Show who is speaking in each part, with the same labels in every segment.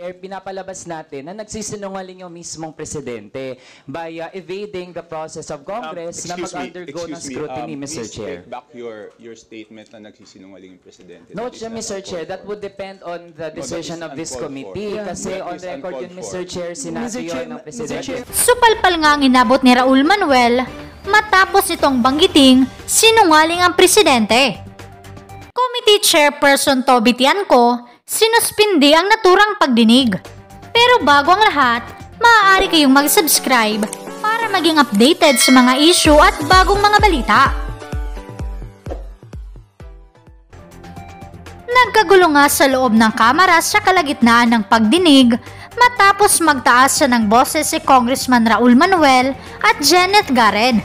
Speaker 1: Chair, pinapalabas natin na nagsisinungaling yung mismong presidente by evading the process of Congress na mag-undergo ng scrutiny, Mr. Chair.
Speaker 2: Please take back your statement na nagsisinungaling yung presidente.
Speaker 1: No, Mr. Chair, that would depend on the decision of this committee. Kasi on record yun, Mr. Chair, sinabi yun ng presidente.
Speaker 3: Supalpal nga ang inabot ni Raul Manuel matapos itong banggiting sinungaling ang presidente. Committee Chairperson Toby Tianco sinuspindi ang naturang pagdinig. Pero bago ang lahat, maaari kayong mag-subscribe para maging updated sa mga issue at bagong mga balita. Nagkagulo nga sa loob ng kamara sa kalagitnaan ng pagdinig matapos magtaas siya ng boses si Congressman Raul Manuel at Janet Garren.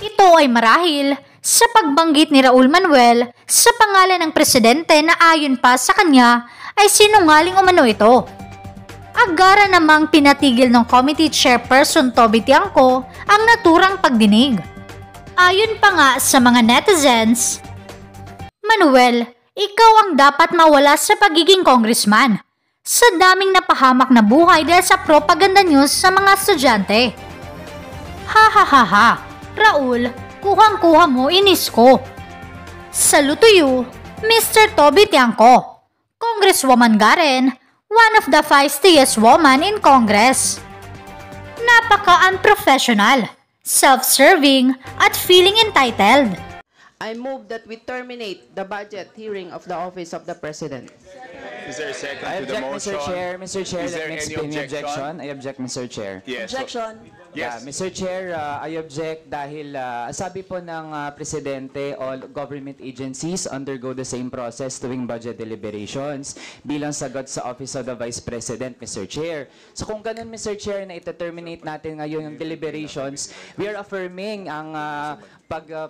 Speaker 3: Ito ay marahil sa pagbanggit ni Raul Manuel sa pangalan ng presidente na ayon pa sa kanya ay sinungaling umano ito. Agara namang pinatigil ng committee chairperson Toby Tianco ang naturang pagdinig. Ayon pa nga sa mga netizens, Manuel, ikaw ang dapat mawala sa pagiging congressman sa daming napahamak na buhay dahil sa propaganda news sa mga estudyante. Ha ha ha ha, Raul, kuhang-kuha mo, inis ko. Salute to you, Mr. Toby Tianco, Congresswoman Garren, one of the feistiest woman in Congress. Napaka-unprofessional, self-serving, at feeling entitled.
Speaker 4: I move that we terminate the budget hearing of the Office of the President.
Speaker 2: Is there a second
Speaker 1: I
Speaker 2: to the
Speaker 1: object,
Speaker 2: motion?
Speaker 1: Mr. Chair,
Speaker 2: Is
Speaker 1: let
Speaker 2: there
Speaker 1: me
Speaker 2: any
Speaker 1: explain the
Speaker 2: objection?
Speaker 1: objection. I object, Mr. Chair.
Speaker 2: Yes.
Speaker 4: Objection.
Speaker 1: Yeah,
Speaker 2: Yes.
Speaker 1: Mr. Chair, I object dahil sabi po ng Presidente, all government agencies undergo the same process tuwing budget deliberations bilang sagot sa Office of the Vice President, Mr. Chair. So kung ganun, Mr. Chair, na ita-terminate natin ngayon yung deliberations, we are affirming ang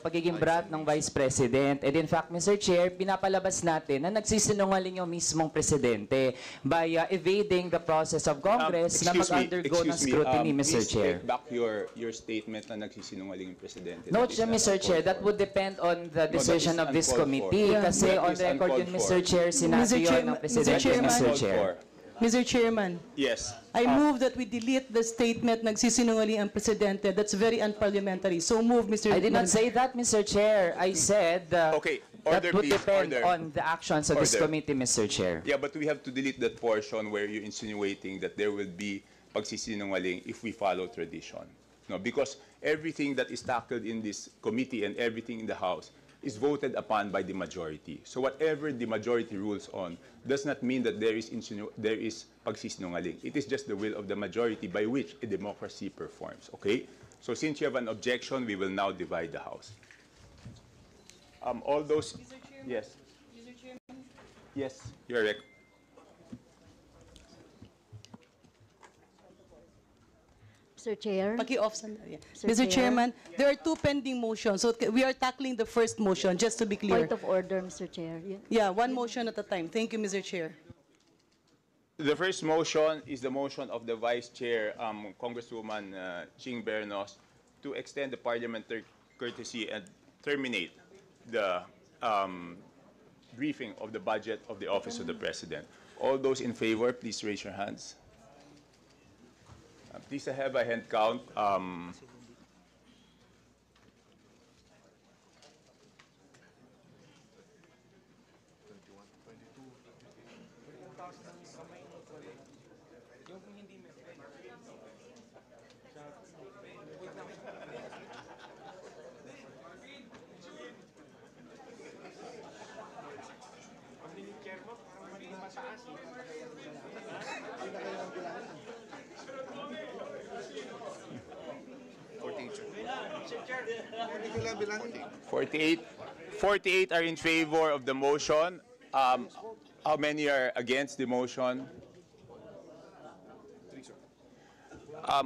Speaker 1: pagiging brat ng Vice President. And in fact, Mr. Chair, pinapalabas natin na nagsisinungaling yung mismong Presidente by evading the process of Congress na mag-undergo ng scrutiny, Mr. Chair.
Speaker 2: Please take back your statement na nagsisinungaling yung presidente.
Speaker 1: No,
Speaker 2: That is not
Speaker 1: Mr. Chair,
Speaker 2: uncalled
Speaker 1: that would depend on the decision of this
Speaker 2: uncalled
Speaker 1: committee.
Speaker 2: for.
Speaker 1: Kasi
Speaker 2: That
Speaker 1: on
Speaker 2: is
Speaker 1: record yun,
Speaker 2: uncalled
Speaker 1: Mr.
Speaker 2: for.
Speaker 1: Chair, sinabi yun ng Presidente,
Speaker 5: Chairman.
Speaker 1: Mr. Chair.
Speaker 5: Mr. Chairman,
Speaker 2: Yes.
Speaker 5: I move that we delete the statement nagsisinungaling ang presidente. That's very unparliamentary. So move, Mr.
Speaker 1: I did not say that, Mr. Chair. I said
Speaker 2: Okay,
Speaker 1: that
Speaker 2: order
Speaker 1: would
Speaker 2: please,
Speaker 1: depend
Speaker 2: order.
Speaker 1: on the actions of this
Speaker 2: Order.
Speaker 1: committee, Mr. Chair.
Speaker 2: Yeah, but we have to delete that portion where you're insinuating that there will be pagsisinungaling if we follow tradition. No, because everything that is tackled in this committee and everything in the House is voted upon by the majority. So whatever the majority rules on does not mean that there is pagsisinungaling. It is just the will of the majority by which a democracy performs. Okay? So since you have an objection, we will now divide the House. All those... Yes. Yes, you're correct.
Speaker 6: Mr. Chair.
Speaker 5: Paki-off sandali.
Speaker 6: Mr.
Speaker 5: Mr.
Speaker 6: Chair.
Speaker 5: Chairman, there are two pending motions. So we are tackling the first motion, just to be clear.
Speaker 6: Point of order, Mr. Chair.
Speaker 5: Yeah, one motion at a time. Thank you, Mr. Chair.
Speaker 2: The first motion is the motion of the Vice Chair, Congresswoman Ching Bernos, to extend the parliamentary courtesy and terminate the briefing of the budget of the Office of the President. All those in favor, please raise your hands. Please have a hand count. Forty-eight are in favor of the motion. How many are against the motion?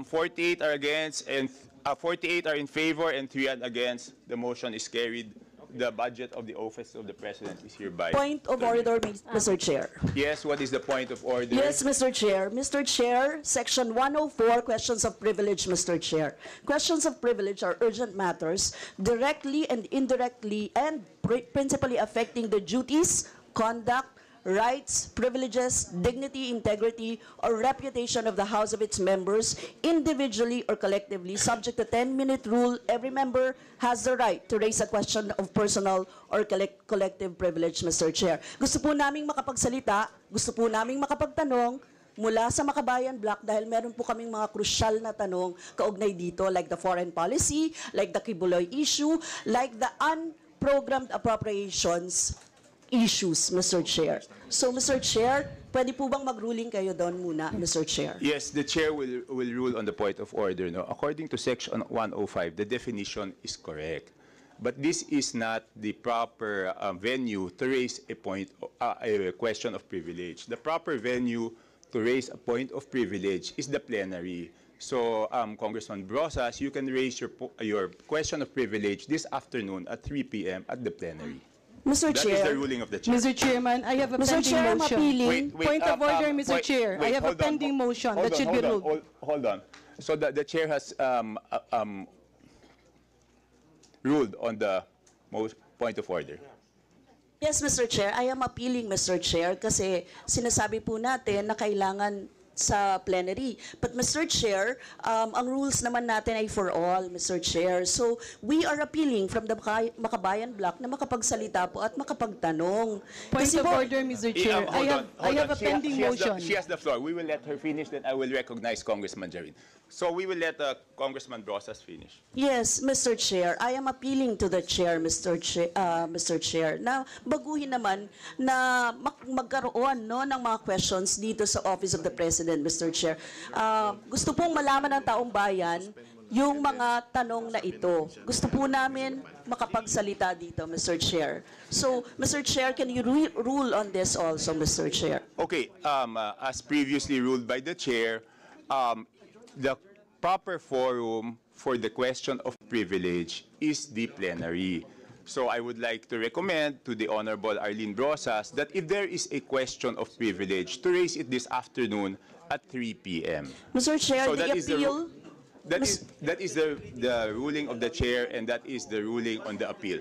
Speaker 2: 48 are against, and 48 are in favor, and 3 are against. The motion is carried. The budget of the Office of the President is hereby.
Speaker 4: Point of order, Mr. Chair.
Speaker 2: Yes, what is the point of order?
Speaker 4: Yes, Mr. Chair. Mr. Chair, Section 104, questions of privilege, Mr. Chair. Questions of privilege are urgent matters directly and indirectly and principally affecting the duties, conduct, rights, privileges, dignity, integrity, or reputation of the House of its members, individually or collectively, subject to 10-minute rule. Every member has the right to raise a question of personal or collective privilege, Mr. Chair. Gusto po naming makapagsalita, gusto po naming makapagtanong mula sa Makabayan Block dahil meron po kaming mga krusyal na tanong kaugnay dito, like the foreign policy, like the Kibuloy issue, like the unprogrammed appropriations issues, Mr. Chair. So, Mr. Chair, pwede po bang mag-ruling kayo doon muna, Mr. Chair?
Speaker 2: Yes, the chair will rule on the point of order. No? According to Section 105, the definition is correct. But this is not the proper venue to raise a question of privilege. The proper venue to raise a point of privilege is the plenary. So, Congressman Brosas, you can raise your question of privilege this afternoon at 3 p.m. at the plenary.
Speaker 4: Mr.
Speaker 2: That
Speaker 4: Chair.
Speaker 2: is the ruling of the chair.
Speaker 5: Mr. Chairman, I have a
Speaker 4: Mr.
Speaker 5: pending
Speaker 4: Chair, I'm
Speaker 5: motion.
Speaker 4: appealing.
Speaker 5: Point of order, Mr. Chair. I have a pending motion that should be ruled.
Speaker 2: Hold on. So the chair has ruled on the point of order.
Speaker 4: Yes, Mr. Chair. I am appealing, Mr. Chair, kasi sinasabi po natin na kailangan sa plenary. But Mr. Chair, ang rules naman natin ay for all, Mr. Chair. So, we are appealing from the Makabayan Block na makapagsalita po at makapagtanong.
Speaker 5: Point
Speaker 4: Kasi
Speaker 5: of
Speaker 4: po,
Speaker 5: order, Mr. Chair. I have a pending motion.
Speaker 2: She has the floor. We will let her finish, then I will recognize Congressman Jarin. So we will let Congressman Brosas finish.
Speaker 4: yes, Mr. Chair, I am appealing to the Chair, Mr. Chair, na baguhin naman na magkaroon no, ng mga questions dito sa Office of the President, Mr. Chair. Gusto pong malaman ng taong bayan yung mga tanong na ito. Gusto po namin makapagsalita dito, Mr. Chair. So, Mr. Chair, can you rule on this also, Mr. Chair?
Speaker 2: Okay, as previously ruled by the chair, the proper forum for the question of privilege is the plenary. So I would like to recommend to the Honorable Arlene Brosas that if there is a question of privilege, to raise it this afternoon at 3 p.m.
Speaker 4: Mr. Chair,
Speaker 2: So
Speaker 4: the
Speaker 2: that is the
Speaker 4: appeal...
Speaker 2: That is the ruling of the chair, and that is the ruling on the appeal.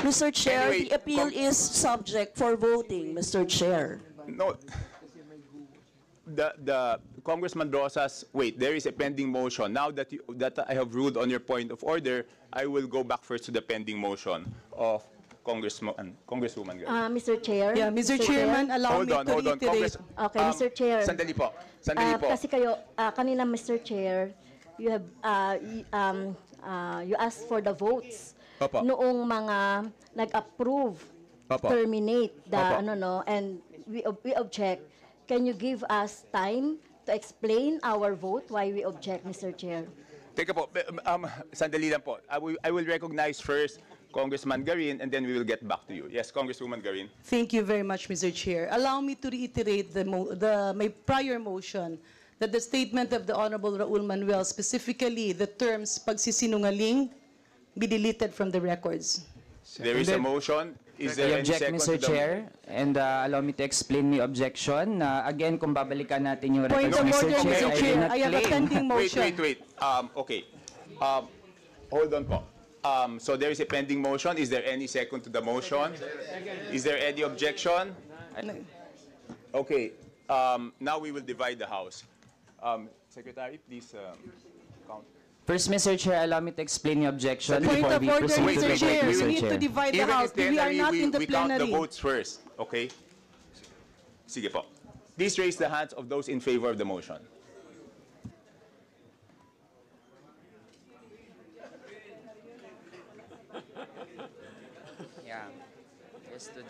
Speaker 4: Mr. Chair,
Speaker 2: Anyway,
Speaker 4: the appeal is subject for voting, Mr. Chair.
Speaker 2: No, the Congressman Rosas, wait, there is a pending motion. Now that I have ruled on your point of order, I will go back first to the pending motion of Congresswoman Gary.
Speaker 6: Mr. Chair.
Speaker 5: Yeah, Mr. Chairman, allow me to reiterate.
Speaker 2: Congress.
Speaker 6: Okay, Mr. Chair.
Speaker 2: Sandali po.
Speaker 6: Kasi kayo, kanina, Mr. Chair, you have, you asked for the votes.
Speaker 2: Opo.
Speaker 6: Noong mga nag-approve,
Speaker 2: Opo.
Speaker 6: terminate the,
Speaker 2: Opo.
Speaker 6: and we object. Can you give us time to explain our vote why we object, Mr. Chair?
Speaker 2: Teka po, sandali lang po. I will recognize first Congressman Garin, and then we will get back to you. Yes, Congresswoman Garin.
Speaker 5: Thank you very much, Mr. Chair. Allow me to reiterate my prior motion that the statement of the Honorable Raul Manuel, specifically the terms pagsisinungaling, be deleted from the records.
Speaker 2: There is a motion. Is there
Speaker 1: I
Speaker 2: any
Speaker 1: object,
Speaker 2: second
Speaker 1: Mr.
Speaker 2: to the
Speaker 1: Chair, and allow me to explain my objection. Again, kung babalikan natin yung
Speaker 5: Point
Speaker 1: records,
Speaker 5: of
Speaker 1: Mr.
Speaker 5: order,
Speaker 1: Chair,
Speaker 5: Mr.
Speaker 1: I
Speaker 5: Chair.
Speaker 1: did not
Speaker 5: I have a
Speaker 1: claim.
Speaker 5: pending motion.
Speaker 2: Wait. Okay. Hold on po. So there is a pending motion. Is there any second to the motion? Is there any objection? Okay. Now we will divide the House. Secretary, please count.
Speaker 1: First, Mr. Chair, allow me to explain the objection
Speaker 5: Point
Speaker 1: before
Speaker 5: of
Speaker 1: we
Speaker 5: order,
Speaker 1: proceed to
Speaker 5: Mr.
Speaker 1: the vote,
Speaker 5: Chair.
Speaker 1: Mr.
Speaker 5: We need to
Speaker 1: Chair.
Speaker 5: divide the
Speaker 2: Even
Speaker 5: House.
Speaker 2: in
Speaker 5: We are
Speaker 2: plenary,
Speaker 5: not in the
Speaker 2: we count the
Speaker 5: plenary.
Speaker 2: votes first. Okay? Sige po. Please raise the hands of those in favor of the motion.
Speaker 1: Yeah. Yesterday.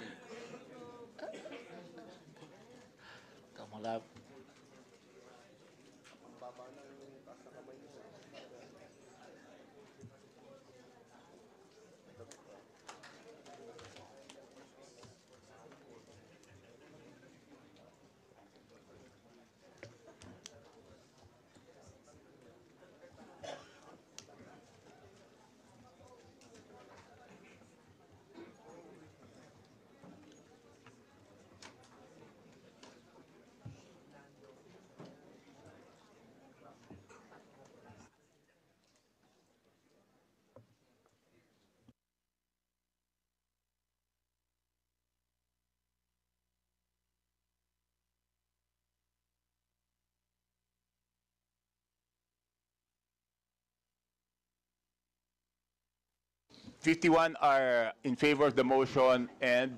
Speaker 2: 51 are in favor of the motion, and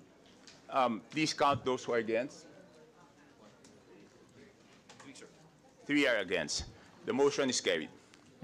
Speaker 2: please count those who are against. 3 are against. The motion is carried.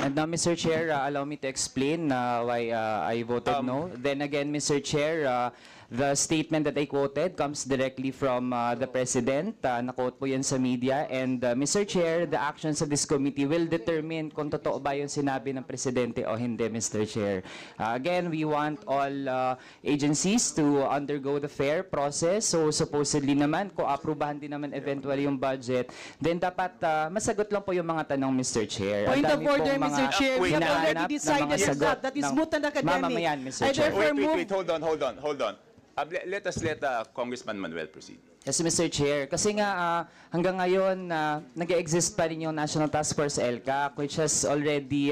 Speaker 1: And now, Mr. Chair, allow me to explain why I voted no. Then again, Mr. Chair, the statement that I quoted comes directly from the President. Na-quote po yan sa media. And Mr. Chair, the actions of this committee will determine kung totoo ba yung sinabi ng Presidente o hindi, Mr. Chair. Again, we want all agencies to undergo the fair process. So supposedly naman, kung aprubahan din naman eventually yung budget, then dapat masagot lang po yung mga tanong, Mr. Chair.
Speaker 5: Point
Speaker 1: Ang
Speaker 5: of
Speaker 1: dami
Speaker 5: order,
Speaker 1: pong mga
Speaker 5: Mr. Chair. We have
Speaker 1: hinahanap
Speaker 5: already
Speaker 1: na
Speaker 5: decided
Speaker 1: mga sagot
Speaker 5: that is
Speaker 1: ng
Speaker 5: moot and academic.
Speaker 1: mamamayan, Mr.
Speaker 5: I
Speaker 1: Chair.
Speaker 5: therefore move.
Speaker 2: Wait, hold on. Let us let Congressman Manuel proceed.
Speaker 1: Yes, Mr. Chair. Kasi nga hanggang ngayon nag-exist pa rin yung National Task Force LCAC, which has already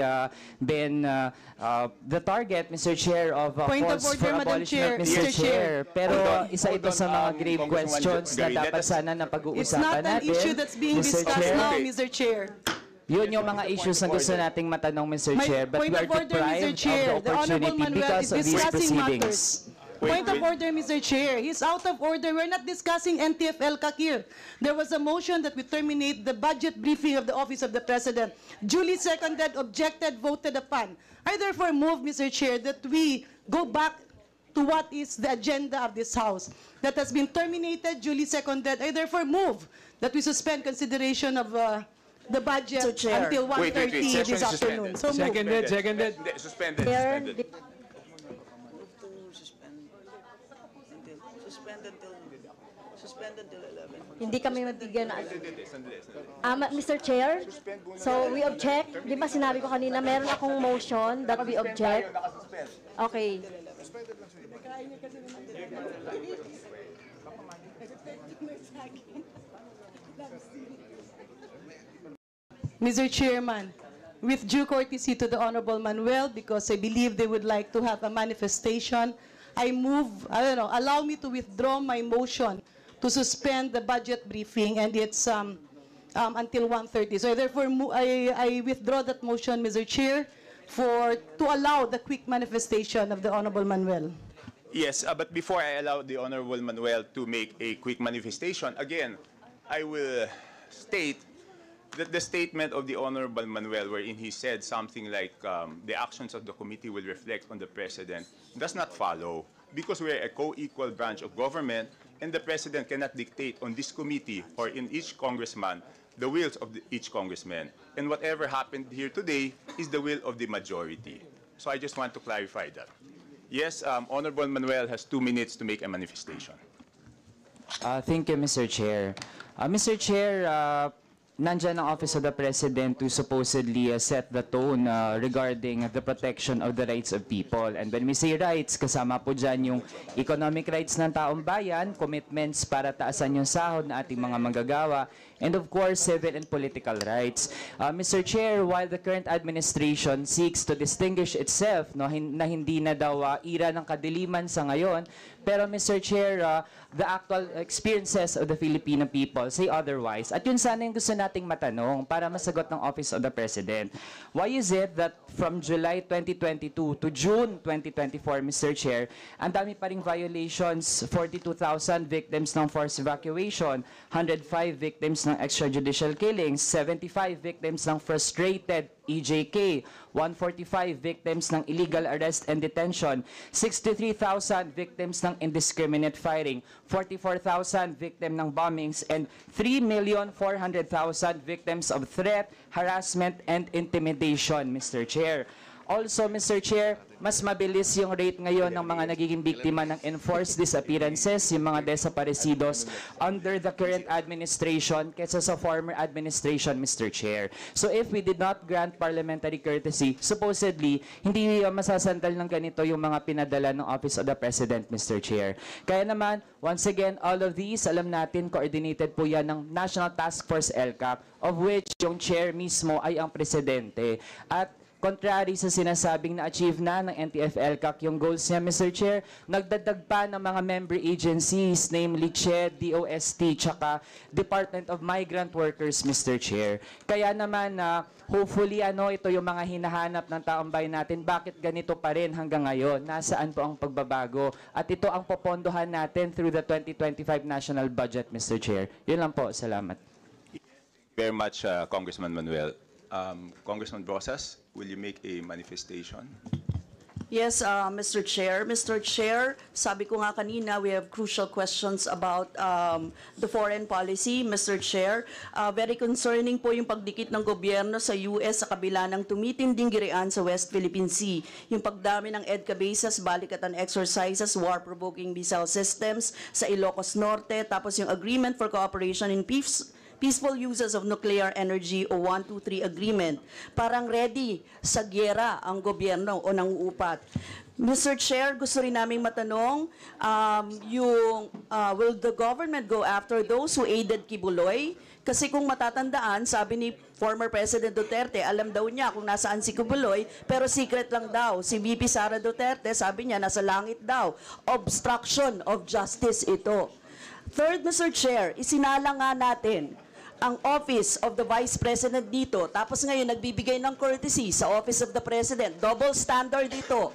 Speaker 1: been the target, Mr. Chair, of
Speaker 5: Point of
Speaker 1: calls
Speaker 5: order,
Speaker 1: for
Speaker 5: Madam
Speaker 1: abolishment,
Speaker 5: Chair.
Speaker 1: Mr.
Speaker 5: Mr. Chair.
Speaker 1: Pero
Speaker 2: Hold
Speaker 1: isa ito
Speaker 2: on,
Speaker 1: sa mga grave
Speaker 2: Congressman
Speaker 1: questions na
Speaker 2: Gary,
Speaker 1: dapat
Speaker 2: let us-
Speaker 1: sana na
Speaker 5: It's
Speaker 1: pag-uusapan
Speaker 5: not an
Speaker 1: natin.
Speaker 5: issue that's being
Speaker 1: Mr.
Speaker 5: discussed
Speaker 1: Chair.
Speaker 5: now,
Speaker 2: Okay.
Speaker 5: Mr. Chair.
Speaker 1: Yun yung mga issues na gusto nating matanong, Mr.
Speaker 5: My
Speaker 1: Chair, but
Speaker 5: point
Speaker 1: we are
Speaker 5: of order, Mr.
Speaker 1: deprived
Speaker 5: Chair.
Speaker 1: of the
Speaker 5: The Honorable
Speaker 1: opportunity
Speaker 5: Manuel
Speaker 1: because
Speaker 5: is
Speaker 1: of these
Speaker 5: discussing
Speaker 1: proceedings.
Speaker 5: matters. Point of order, Mr. Chair. He's out of order. We're not discussing NTF-El here. There was a motion that we terminate the budget briefing of the Office of the President. Duly seconded, objected, voted upon. I therefore move, Mr. Chair, that we go back to what is the agenda of this House. That has been terminated, duly seconded. I therefore move that we suspend consideration of the budget
Speaker 4: Mr. Chair.
Speaker 5: until
Speaker 2: Wait,
Speaker 5: 1:30
Speaker 2: session
Speaker 5: this
Speaker 2: is
Speaker 5: afternoon.
Speaker 2: suspended.
Speaker 5: So move.
Speaker 2: Suspended.
Speaker 6: Chair,
Speaker 7: Suspend until 11.
Speaker 6: hindi kami mabigyan na. Mr. Chair, so we object. Di ba sinabi ko kanina, meron akong motion that we object. Okay.
Speaker 5: Mr. Chairman, with due courtesy to the Honorable Manuel, because I believe they would like to have a manifestation, I move, allow me to withdraw my motion to suspend the budget briefing, and it's until 1:30. So therefore, I withdraw that motion, Mr. Chair, to allow the quick manifestation of the Honorable Manuel.
Speaker 2: Yes, but before I allow the Honorable Manuel to make a quick manifestation, again, I will state that the statement of the Honorable Manuel, wherein he said something like the actions of the committee will reflect on the President, does not follow, because we're a co-equal branch of government, and the President cannot dictate on this committee or in each congressman the wills of each congressman. And whatever happened here today is the will of the majority. So I just want to clarify that. Yes, Honorable Manuel has 2 minutes to make a manifestation.
Speaker 1: Thank you, Mr. Chair. Mr. Chair, nandyan ang Office of the President to supposedly set the tone regarding the protection of the rights of people. And when we say rights, kasama po dyan yung economic rights ng taong bayan, commitments para taasan yung sahod na ating mga manggagawa, and of course, civil and political rights. Mr. Chair, while the current administration seeks to distinguish itself na hindi na daw ira ng kadiliman sa ngayon, pero Mr. Chair, the actual experiences of the Filipino people say otherwise. At yun sana yung gusto nating matanong para masagot ng Office of the President. Why is it that from July 2022 to June 2024, Mr. Chair, ang dami pa ring violations, 42,000 victims ng forced evacuation, 105 victims ng extrajudicial killings, 75 victims ng frustrated EJK, 145 victims ng illegal arrest and detention, 63,000 victims ng indiscriminate firing, 44,000 victims ng bombings, and 3,400,000 victims of threat, harassment, and intimidation, Mr. Chair. Also, Mr. Chair, mas mabilis yung rate ngayon ng mga nagiging biktima ng enforced disappearances, yung mga desaparecidos under the current administration kaysa sa former administration, Mr. Chair. So if we did not grant parliamentary courtesy, supposedly, hindi masasandal ng ganito yung mga pinadala ng Office of the President, Mr. Chair. Kaya naman, once again, all of these, alam natin, coordinated po yan ng National Task Force LCAC, of which yung chair mismo ay ang presidente. At contrary sa sinasabing na-achieve na ng NTF-ELCAC yung goals niya, Mr. Chair, nagdagdag pa ng mga member agencies, namely CHED, DOST, tsaka Department of Migrant Workers, Mr. Chair. Kaya naman, hopefully, ito yung mga hinahanap ng taong bayan natin. Bakit ganito pa rin hanggang ngayon? Nasaan po ang pagbabago? At ito ang popondohan natin through the 2025 National Budget, Mr. Chair. Yun lang po. Salamat.
Speaker 2: Very much, Congressman Manuel. Congressman Brosas, will you make a manifestation?
Speaker 4: Yes, Mr. Chair. Mr. Chair, sabi ko nga kanina, we have crucial questions about the foreign policy. Mr. Chair, very concerning po yung pagdikit ng gobyerno sa US sa kabila ng tumitinding girian sa West Philippine Sea. Yung pagdami ng EDCA bases, balikatan exercises, war-provoking missile systems sa Ilocos Norte, tapos yung Agreement for Cooperation in Peaceful Uses of Nuclear Energy o 123 Agreement. Parang ready sa gyera ang gobyerno o nanguupat. Mr. Chair, gusto rin naming matanong, will the government go after those who aided Kibuloy? Kasi kung matatandaan, sabi ni former President Duterte, alam daw niya kung nasaan si Kibuloy, pero secret lang daw. Si VP Sara Duterte, sabi niya, nasa langit daw. Obstruction of justice ito. Third, Mr. Chair, isinala nga natin ang Office of the Vice President dito, tapos ngayon nagbibigay ng courtesy sa Office of the President. Double standard dito.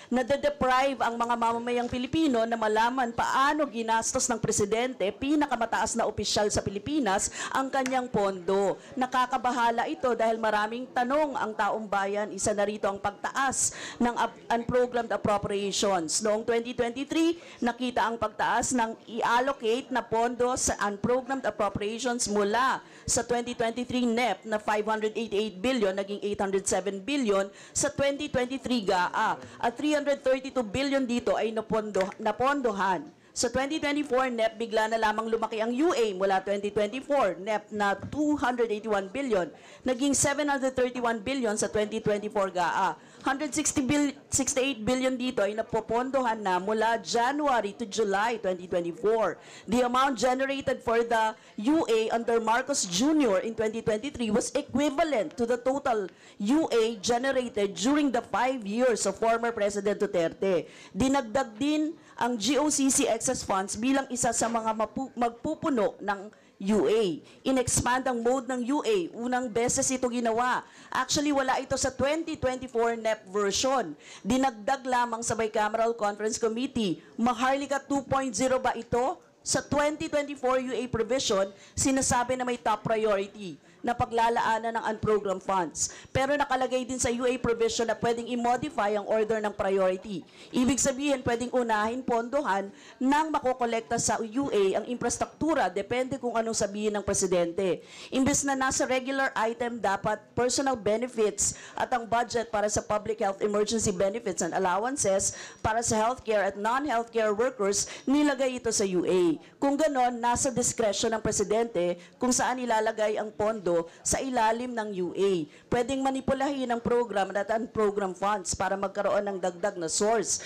Speaker 4: Nade-deprive ang mga mamamayang Pilipino na malaman paano ginastos ng presidente, pinakamataas na opisyal sa Pilipinas, ang kanyang pondo. Nakakabahala ito dahil maraming tanong ang taong bayan. Isa na rito ang pagtaas ng unprogrammed appropriations. Noong 2023, nakita ang pagtaas ng i-allocate na pondo sa unprogrammed appropriations mula sa 2023 NEP na 588 billion, naging 807 billion sa 2023 GAA. At 332 billion dito ay napondohan. Sa 2024 NEP, bigla na lamang lumaki ang UA mula 2024 NEP na 281 billion, naging 731 billion sa 2024 GAA. 168 billion dito ay napopondohan na mula January to July 2024. The amount generated for the UA under Marcos Jr. in 2023 was equivalent to the total UA generated during the 5 years of former President Duterte. Dinagdag din ang GOCC excess funds bilang isa sa mga magpupuno ng UA. In-expand ang mode ng UA. Unang beses ito ginawa. Actually, wala ito sa 2024 NEP version. Dinagdag lamang sa Bicameral Conference Committee. Maharlika 2.0 ba ito? Sa 2024 UA provision, sinasabi na may top priority na paglalaanan ng unprogrammed funds. Pero nakalagay din sa UA provision na pwedeng i-modify ang order ng priority. Ibig sabihin, pwedeng unahin, pondohan, nang makokolekta sa UA ang infrastruktura, depende kung anong sabihin ng presidente. Imbes na nasa regular item, dapat personal benefits at ang budget para sa public health emergency benefits and allowances para sa healthcare at non-healthcare workers, nilagay ito sa UA. Kung ganon, nasa diskresyon ng presidente kung saan ilalagay ang pondo sa ilalim ng UA. Pwedeng manipulahin ang program at unprogrammed funds para magkaroon ng dagdag na source.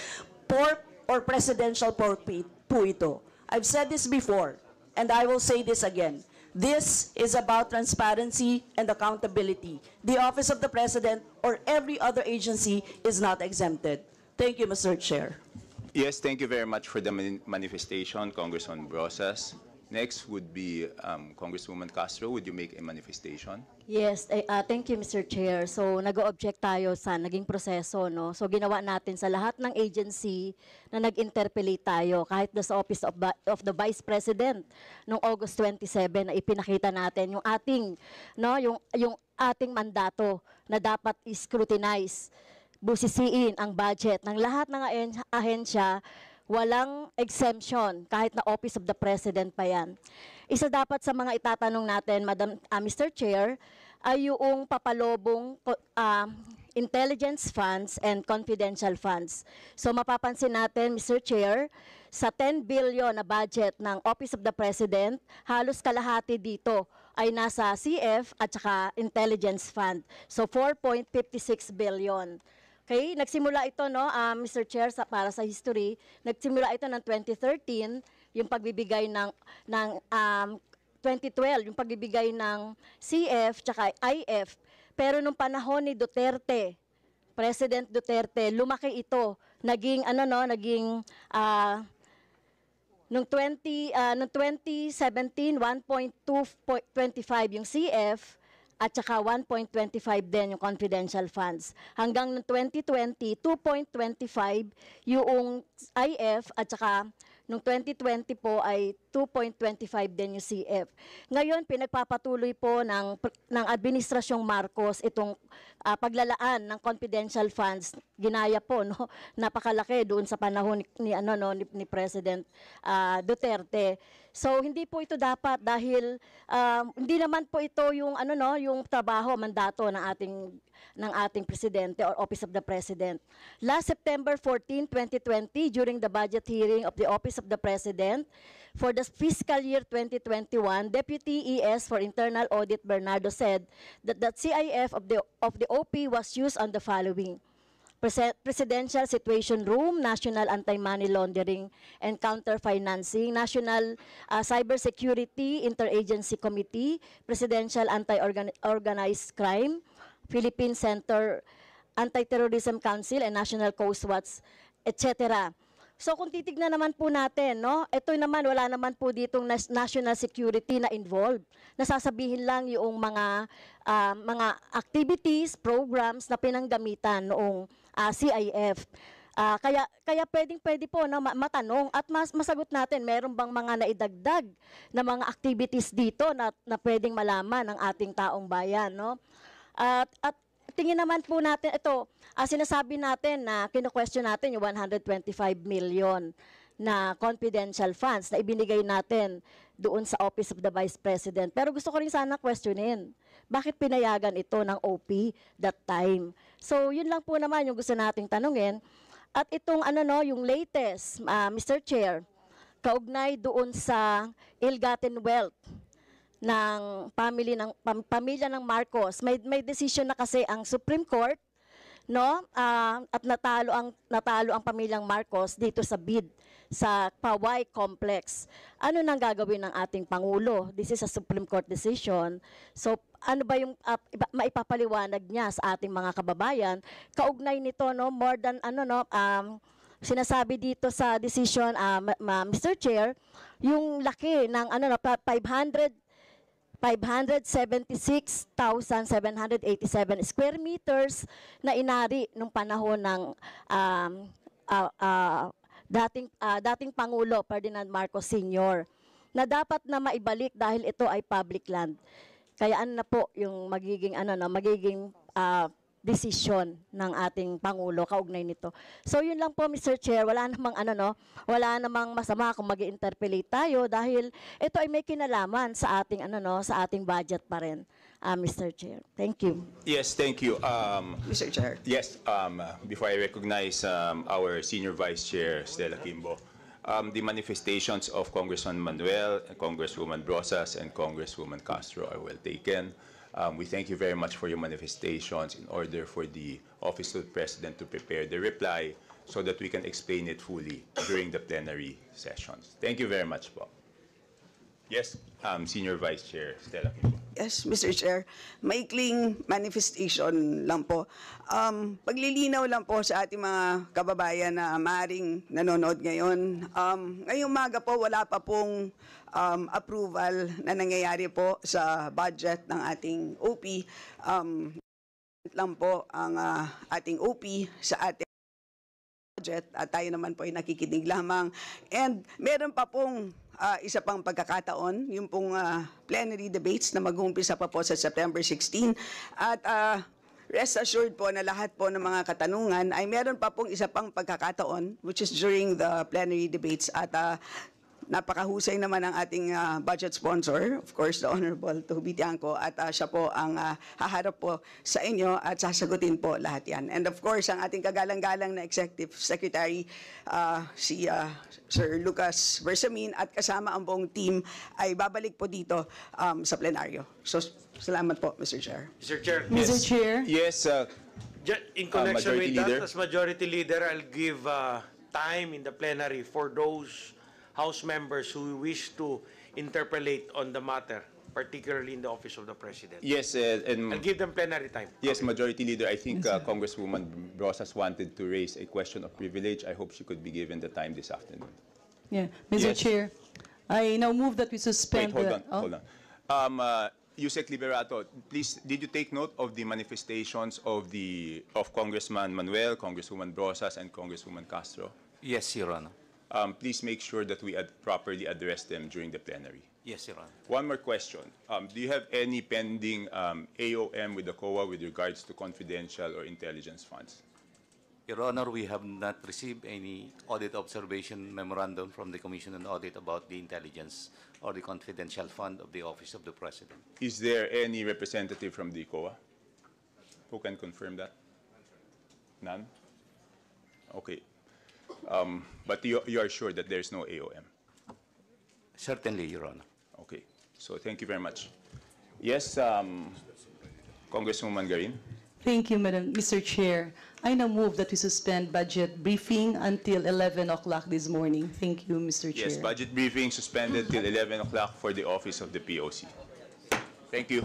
Speaker 4: Pork or presidential pork po ito. I've said this before, and I will say this again. This is about transparency and accountability. The Office of the President or every other agency is not exempted. Thank you, Mr. Chair.
Speaker 2: Yes, thank you very much for the manifestation, Congressman Brosas. Next would be Congresswoman Castro. Would you make a manifestation?
Speaker 6: Yes, thank you, Mr. Chair. So, nag-o-object tayo sa naging proseso, no? So, ginawa natin sa lahat ng agency na nag-interpellate tayo, kahit sa Office of the Vice President noong August 27 na ipinakita natin yung ating, no, yung ating mandato na dapat scrutinize, busisiin ang budget ng lahat ng ahensya. Walang exemption, kahit na Office of the President pa yan. Isa dapat sa mga itatanong natin, Mr. Chair, ay yung papalobong intelligence funds and confidential funds. So mapapansin natin, Mr. Chair, sa 10 billion na budget ng Office of the President, halos kalahati dito ay nasa CF at saka intelligence fund. So 4.56 billion. Okay, nagsimula ito, no, Mr. Chair, para sa history, nagsimula ito ng 2013, yung pagbibigay ng 2012, yung pagbibigay ng CF tsaka IF. Pero nung panahon ni Duterte, President Duterte, lumaki ito. Naging nung 2017, 1.225 yung CF at saka 1.25 din yung confidential funds. Hanggang noong 2020, 2.25 yung IF at saka noong 2020 po ay 2.25 din yung CF. Ngayon, pinagpapatuloy po ng Administrasyong Marcos itong paglalaan ng confidential funds. Ginaya po, no? Napakalaki doon sa panahon ni President Duterte. So hindi po ito dapat dahil hindi naman po ito yung yung trabaho, mandato ng ating presidente or Office of the President. Last September 14, 2020, during the budget hearing of the Office of the President for the fiscal year 2021, Deputy ES for Internal Audit Bernardo said that the CIF of the OP was used on the following: Presidential Situation Room, National Anti-Money Laundering and Counter-Financing, National Cybersecurity Interagency Committee, Presidential Anti-Organized Crime, Philippine Center Anti-Terrorism Council, and National Coast Watch, etc. So kung titignan naman po natin, no, ito naman, wala naman po ditong national security na involved. Nasasabihin lang yung mga activities, programs na pinanggamitan noong CIF. Kaya pwede po na matanong at masagot natin, meron bang mga naidagdag na mga activities dito na pwedeng malaman ng ating taong bayan, no? At tingin naman po natin, ito, sinasabi natin na kino-question natin yung 125 million na confidential funds na ibinigay natin doon sa Office of the Vice President. Pero gusto ko rin sana questionin, bakit pinayagan ito ng OP that time? So yun lang po naman yung gusto nating tanungin. At itong yung latest, Mr. Chair, kaugnay doon sa ill-gotten wealth ng pamilya ng Marcos. May decision na kasi ang Supreme Court, no? At natalo ang pamilyang Marcos dito sa bid sa Poway Complex. Ano nang gagawin ng ating Pangulo? This is a Supreme Court decision. So ano ba yung maipapaliwanag niya sa ating mga kababayan kaugnay nito, no? More than sinasabi dito sa decision, Mr. Chair, yung laki ng 576,787 square meters na inari nung panahon ng dating Pangulo Ferdinand Marcos Sr. na dapat na maibalik dahil ito ay public land. Kaya na po yung magiging desisyon ng ating Pangulo kaugnay nito. So yun lang po, Mr. Chair, wala namang masama kung mag-interpellate tayo dahil ito ay may kinalaman sa ating sa ating budget pa rin, Mr. Chair. Thank you.
Speaker 2: Yes, thank you.
Speaker 4: Mr. Chair.
Speaker 2: Yes, before I recognize our Senior Vice Chair, Stella Kimbo, the manifestations of Congressman Manuel, Congresswoman Brosas, and Congresswoman Castro are well taken. We thank you very much for your manifestations in order for the Office of the President to prepare the reply so that we can explain it fully during the plenary sessions. Thank you very much, po. Yes, Senior Vice Chair Stella Kimbo.
Speaker 7: Yes, Mr. Chair. Maikling manifestation lang po. Paglilinaw lang po sa ating mga kababayan na maaaring nanonood ngayon. Ngayong umaga po, wala pa pong approval na nangyayari po sa budget ng ating OP. Lang po ang ating OP sa ating budget at tayo naman po ay nakikinig lamang. And meron pa pong isa pang pagkakataon, yung pong plenary debates na mag-uumpisa pa po sa September 16. At rest assured po na lahat po ng mga katanungan ay meron pa pong isa pang pagkakataon, which is during the plenary debates. At napakahusay naman ang ating budget sponsor, of course, the Honorable Toby Tiangco, at siya po ang haharap po sa inyo at sasagutin po lahat yan. And of course, ang ating kagalang-galang na Executive Secretary, si Sir Lucas Bersamin, at kasama ang buong team ay babalik po dito sa plenaryo. So, salamat po, Mr. Chair.
Speaker 8: Mr. Chair,
Speaker 5: Mr. Chair.
Speaker 2: Yes,
Speaker 8: in connection
Speaker 2: Majority
Speaker 8: with that,
Speaker 2: Leader.
Speaker 8: as Majority Leader, I'll give time in the plenary for those House members who wish to interpolate on the matter. particularly in the office of the President.
Speaker 2: Yes, and
Speaker 8: I'll give them plenary time.
Speaker 2: yes, Majority Leader, I think Congresswoman Brosas wanted to raise a question of privilege. I hope she could be given the time this afternoon.
Speaker 5: Yeah, Mr.
Speaker 2: Yes.
Speaker 5: Chair, I now move that we
Speaker 2: Wait,
Speaker 5: suspend
Speaker 2: hold
Speaker 5: the...
Speaker 2: on, hold on. Yusek Liberato, please, did you take note of the manifestations of Congressman Manuel, Congresswoman Brosas, and Congresswoman Castro?
Speaker 9: Yes, Your Honor.
Speaker 2: Please make sure that we properly address them during the plenary.
Speaker 9: Yes, Your Honor.
Speaker 2: One more question. Do you have any pending AOM with the COA with regards to confidential or intelligence funds?
Speaker 9: Your Honor, we have not received any audit observation memorandum from the Commission on Audit about the intelligence or the confidential fund of the Office of the President.
Speaker 2: Is there any representative from the COA who can confirm that? None? Okay. But you are sure that there's no AOM?
Speaker 9: Certainly, Your Honor.
Speaker 2: Okay. So thank you very much. Yes, Congresswoman Garin?
Speaker 5: Thank you, Mr. Chair. I now move that we suspend budget briefing until 11 o'clock this morning. Thank you, Mr. Chair.
Speaker 2: Yes, budget briefing suspended till 11 o'clock for the office of the POC. Thank you.